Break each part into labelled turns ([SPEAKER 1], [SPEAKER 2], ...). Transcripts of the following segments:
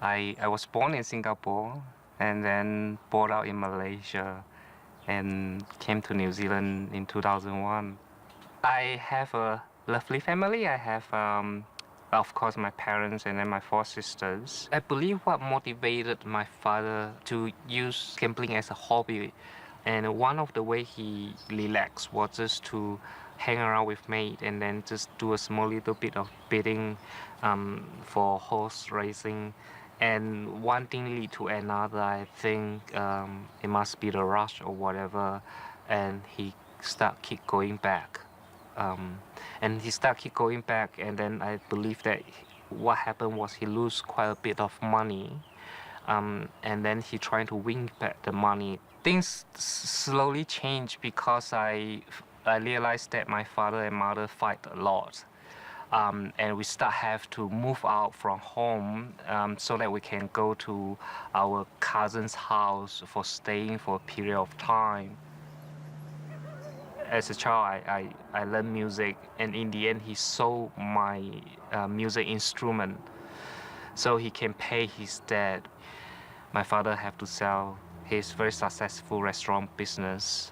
[SPEAKER 1] I was born in Singapore and then brought out in Malaysia and came to New Zealand in 2001. I have a lovely family. I have, of course, my parents and then my four sisters. I believe what motivated my father to use gambling as a hobby, and one of the way he relaxed was just to hang around with mate and then just do a small little bit of bidding for horse racing. And one thing lead to another. I think it must be the rush or whatever, and he keep going back. And he keep going back, and then I believe that what happened was he lose quite a bit of money, and then he trying to win back the money. Things slowly change because I realized that my father and mother fight a lot. And we have to move out from home so that we can go to our cousin's house for staying for a period of time. As a child, I learned music, and in the end, he sold my music instrument so he can pay his debt. My father had to sell his very successful restaurant business.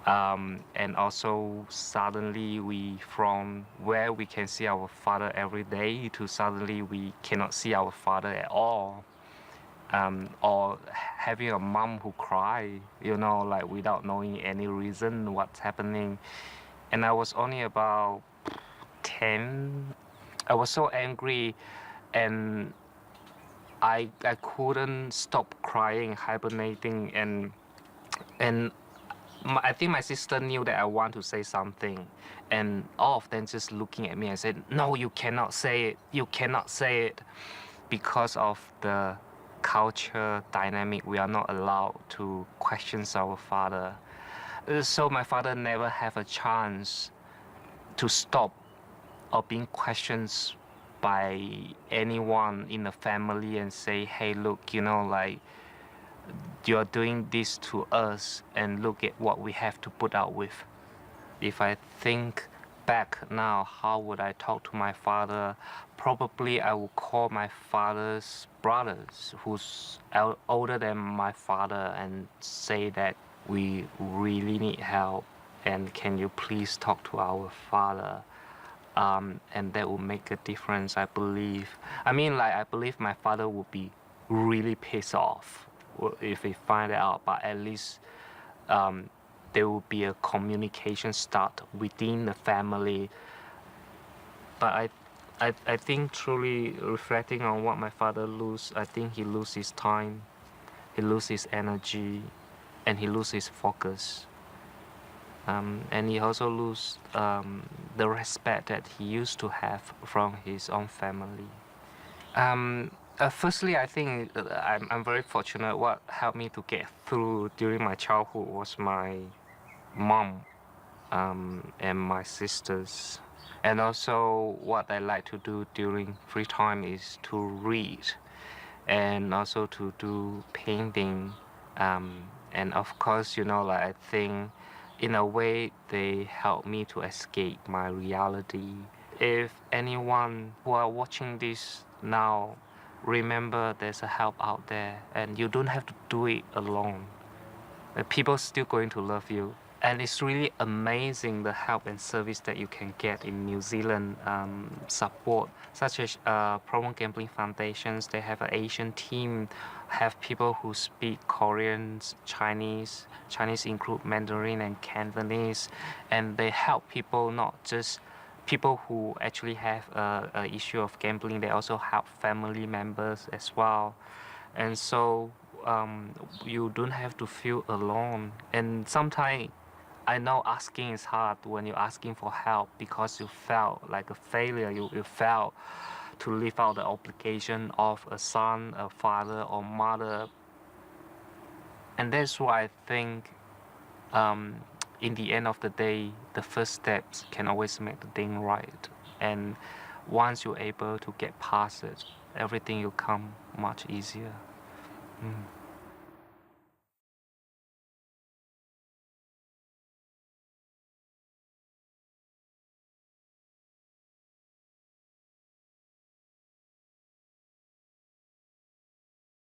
[SPEAKER 1] And also suddenly from where we can see our father every day to suddenly we cannot see our father at all. Or having a mom who cry, like without knowing any reason what's happening. And I was only about 10. I was so angry, and I couldn't stop crying, hibernating, and I think my sister knew that I want to say something, and all of them just looking at me and said, "No, you cannot say it. You cannot say it," because of the culture dynamic. We are not allowed to question our father. So my father never have a chance to stop or being questioned by anyone in the family and say, "Hey, look, like you're doing this to us, and look at what we have to put out with." If I think back now, how would I talk to my father? Probably I would call my father's brothers, who's older than my father, and say that we really need help, and can you please talk to our father? And that will make a difference, I believe. I believe my father would be really pissed off if he find out, but at least there will be a communication start within the family. But I think truly reflecting on what my father lose, I think he lose his time, he lose his energy, and he lose his focus. And he also lose the respect that he used to have from his own family. Firstly, I think I'm very fortunate. What helped me to get through during my childhood was my mom and my sisters. And also what I like to do during free time is to read and also to do painting. And of course, I think in a way they help me to escape my reality. If anyone who are watching this now, remember there's a help out there, and you don't have to do it alone. People still going to love you. And it's really amazing the help and service that you can get in New Zealand. Support such as Pro Gambling Foundations. They have an Asian team, have people who speak Korean, Chinese include Mandarin and Cantonese, and they help people, not just people who actually have a issue of gambling. They also help family members as well. And so you don't have to feel alone. And sometimes I know asking is hard when you're asking for help because you felt like a failure. You felt to live out the obligation of a son, a father, or mother. And that's why I think in the end of the day, the first steps can always make the thing right. And once you're able to get past it, everything will come much easier.